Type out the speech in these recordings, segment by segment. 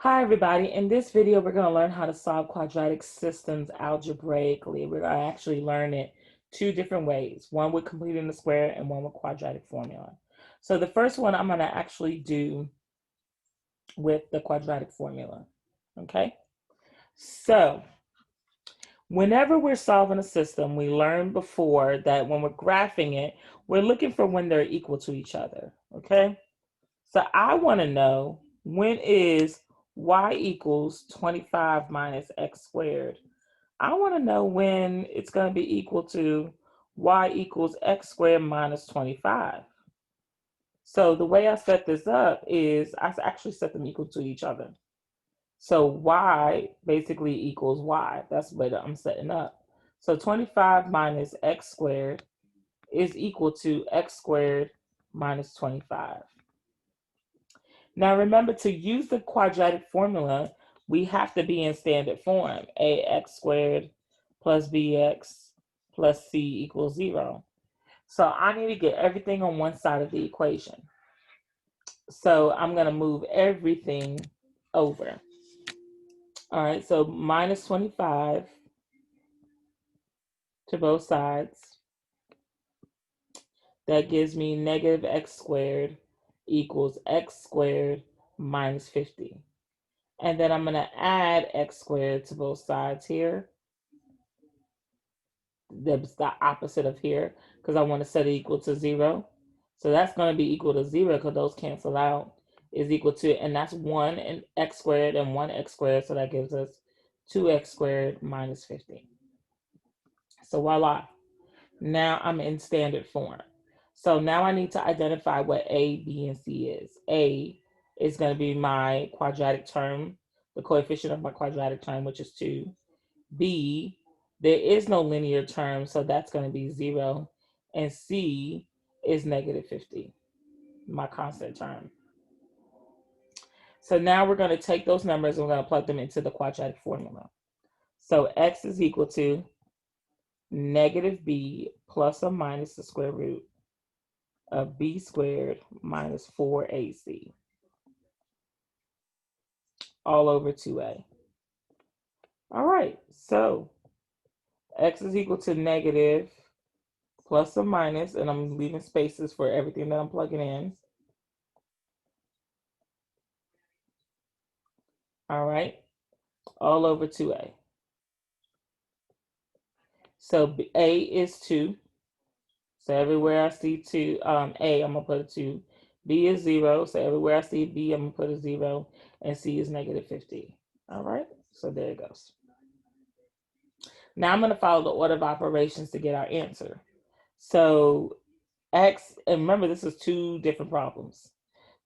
Hi everybody, in this video we're going to learn how to solve quadratic systems algebraically. We're going to actually learn it two different ways, one with completing the square and one with quadratic formula. So the first one I'm going to actually do with the quadratic formula, okay? So whenever we're solving a system, we learned before that when we're graphing it, we're looking for when they're equal to each other, okay? So I want to know when is y equals 25 minus x squared. I want to know when it's going to be equal to y equals x squared minus 25. So the way I set this up is I actually set them equal to each other. So y basically equals y. That's the way that I'm setting up. So 25 minus x squared is equal to x squared minus 25. Now remember, to use the quadratic formula, we have to be in standard form. Ax squared plus bx plus c equals 0. So I need to get everything on one side of the equation. So I'm going to move everything over. All right, so minus 25 to both sides. That gives me negative x squared equals x squared minus 50. And then I'm going to add x squared to both sides here. That's the opposite of here because I want to set it equal to 0. So that's going to be equal to 0 because those cancel out, is equal to, and that's 1 and x squared and 1x squared. So that gives us 2x squared minus 50. So voila. Now I'm in standard form. So now I need to identify what A, B, and C is. A is going to be my quadratic term, the coefficient of my quadratic term, which is 2. B, there is no linear term, so that's going to be 0. And C is negative 50, my constant term. So now we're going to take those numbers and we're going to plug them into the quadratic formula. So x is equal to negative b plus or minus the square root of b squared minus 4ac all over 2a. All right, so x is equal to negative plus or minus, and I'm leaving spaces for everything that I'm plugging in. All right, all over 2a. So a is 2. So everywhere I see 2, a, I'm going to put a 2. B is 0. So everywhere I see B, I'm going to put a 0. And C is negative 50. All right, so there it goes. Now I'm going to follow the order of operations to get our answer. So x, and remember this is two different problems.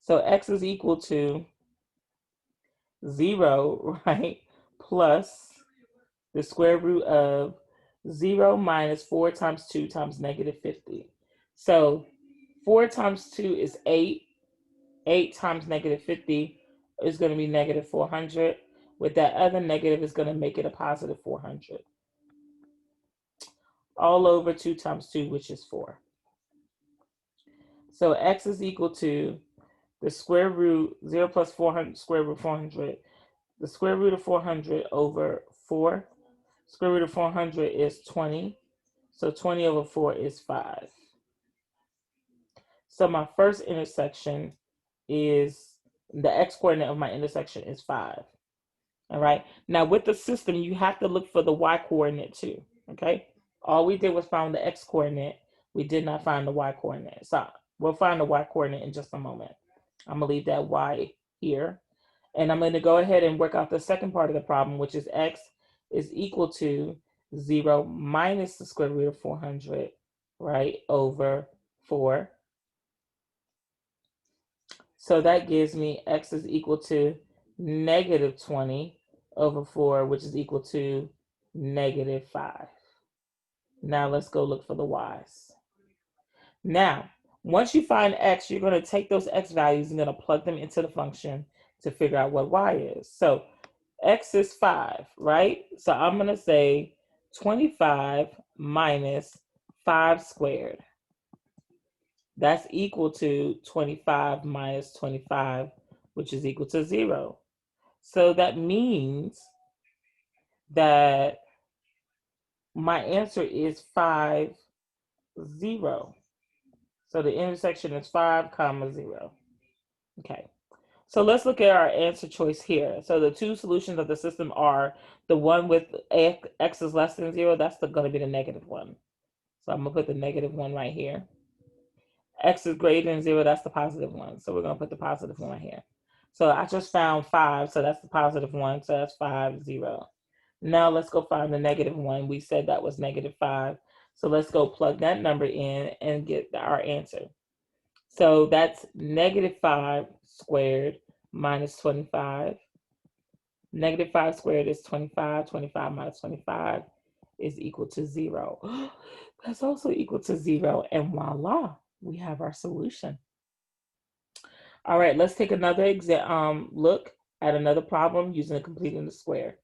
So x is equal to 0, right, plus the square root of 0 minus 4 times 2 times negative 50. So 4 times 2 is 8. 8 times negative 50 is going to be negative 400. With that other negative is going to make it a positive 400. All over 2 times 2, which is 4. So x is equal to the square root, 0 plus 400, square root 400. The square root of 400 over 4. Square root of 400 is 20. So 20 over 4 is 5. So my first intersection is, the x-coordinate of my intersection is 5. All right. Now with the system, you have to look for the y-coordinate too. Okay. All we did was find the x-coordinate. We did not find the y-coordinate. So we'll find the y-coordinate in just a moment. I'm going to leave that y here. And I'm going to go ahead and work out the second part of the problem, which is x is equal to 0 minus the square root of 400, right, over 4. So that gives me x is equal to negative 20 over 4, which is equal to negative 5. Now let's go look for the y's. Now, once you find x, you're going to take those x values and going to plug them into the function to figure out what y is. So x is 5, right? So I'm going to say 25 minus 5 squared. That's equal to 25 minus 25, which is equal to 0. So that means that my answer is 5, 0. So the intersection is 5, 0. Okay. So let's look at our answer choice here. So the two solutions of the system are the one with x is less than 0. That's going to be the negative one. So I'm going to put the negative one right here. X is greater than 0. That's the positive one. So we're going to put the positive one right here. So I just found 5. So that's the positive one. So that's 5, 0. Now let's go find the negative one. We said that was negative 5. So let's go plug that number in and get our answer. So that's negative 5 squared minus 25. Negative 5 squared is 25. 25 minus 25 is equal to 0. That's also equal to 0. And voila, we have our solution. All right, let's take another look at another problem using completing the square.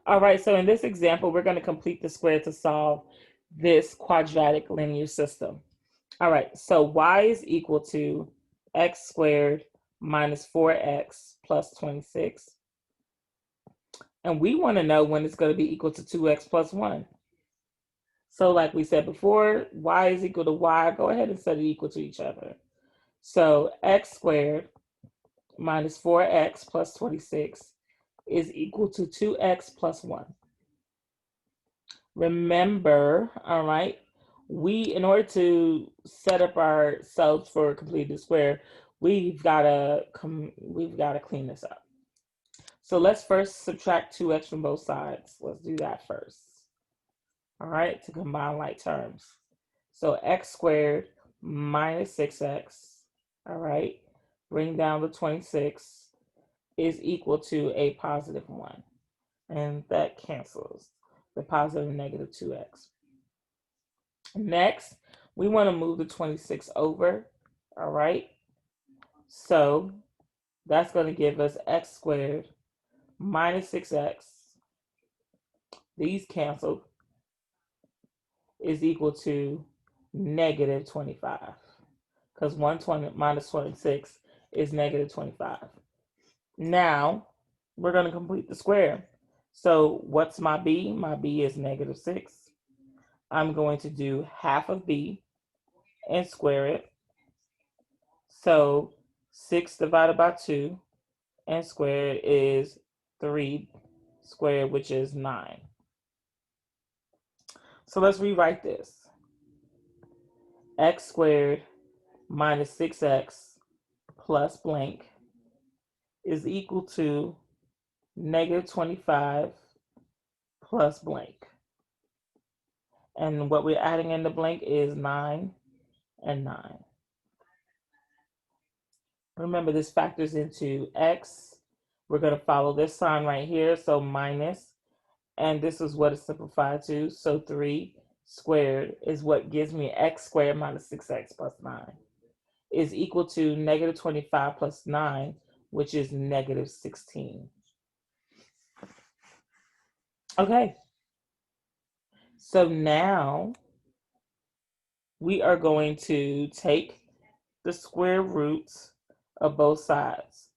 All right, so in this example, we're going to complete the square to solve this quadratic linear system. All right, so y is equal to x squared minus 4x plus 26. And we want to know when it's going to be equal to 2x plus 1. So like we said before, y is equal to y. Go ahead and set it equal to each other. So x squared minus 4x plus 26 is equal to 2x plus 1. Remember, all right, in order to set up ourselves for completing the square, we've got to clean this up. So let's first subtract 2x from both sides. Let's do that first. All right, to combine like terms. So x squared minus 6x, all right, bring down the 26, is equal to a positive 1. And that cancels the positive and negative 2x. Next, we want to move the 26 over, all right? So that's going to give us x squared minus 6x, these canceled, is equal to negative 25. Because 120 minus 26 is negative 25. Now, we're going to complete the square. So what's my b? My b is negative 6. I'm going to do half of b and square it. So 6 divided by 2 and squared is 3 squared, which is 9. So let's rewrite this. X squared minus 6x plus blank is equal to negative 25 plus blank. And what we're adding in the blank is 9 and 9. Remember, this factors into x. We're going to follow this sign right here, so minus, and this is what it's simplified to. So 3 squared is what gives me x squared minus 6x plus 9 is equal to negative 25 plus 9, which is negative 16. Okay, so now we are going to take the square roots of both sides.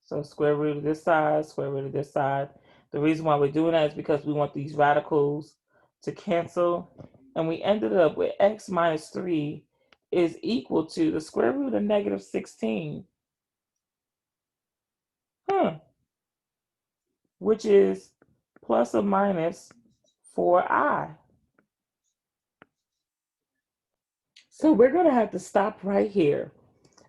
So square root of this side, square root of this side. The reason why we're doing that is because we want these radicals to cancel. And we ended up with x minus 3 is equal to the square root of negative 16. Which is plus or minus 4i. So we're going to have to stop right here.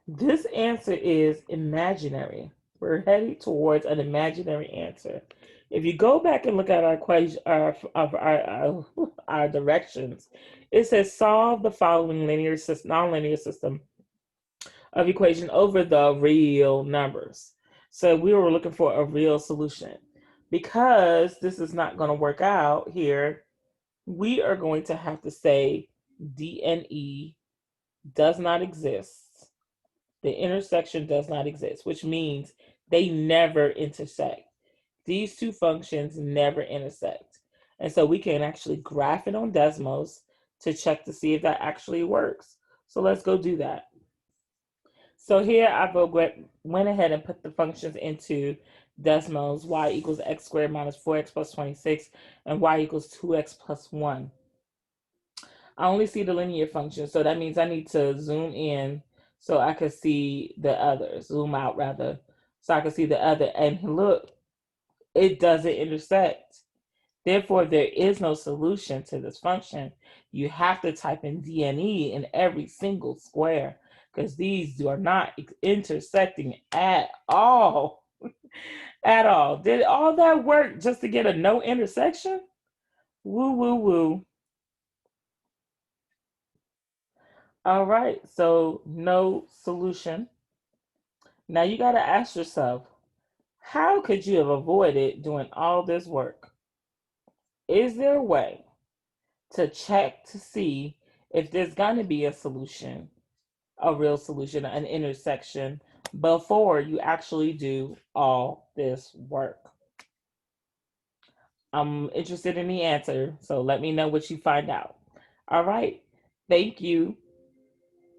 This answer is imaginary. We're heading towards an imaginary answer. If you go back and look at our equation, our directions, it says solve the following nonlinear system of equation over the real numbers. So we were looking for a real solution. Because this is not going to work out here, we are going to have to say D and E does not exist. The intersection does not exist, which means they never intersect. These two functions never intersect. And so we can actually graph it on Desmos to check to see if that actually works. So let's go do that. So here I went ahead and put the functions into decimals, y equals x squared minus 4x plus 26, and y equals 2x plus 1. I only see the linear function, so that means I need to zoom in so I can see the other, zoom out rather, so I can see the other. And look, it doesn't intersect. Therefore, there is no solution to this function. You have to type in DNE in every single square because these are not intersecting at all. At all. Did all that work just to get a no intersection? Woo, woo, woo. All right, so no solution. Now you got to ask yourself, how could you have avoided doing all this work? Is there a way to check to see if there's going to be a solution, a real solution, an intersection, before you actually do all this work? I'm interested in the answer, so let me know what you find out. All right, thank you.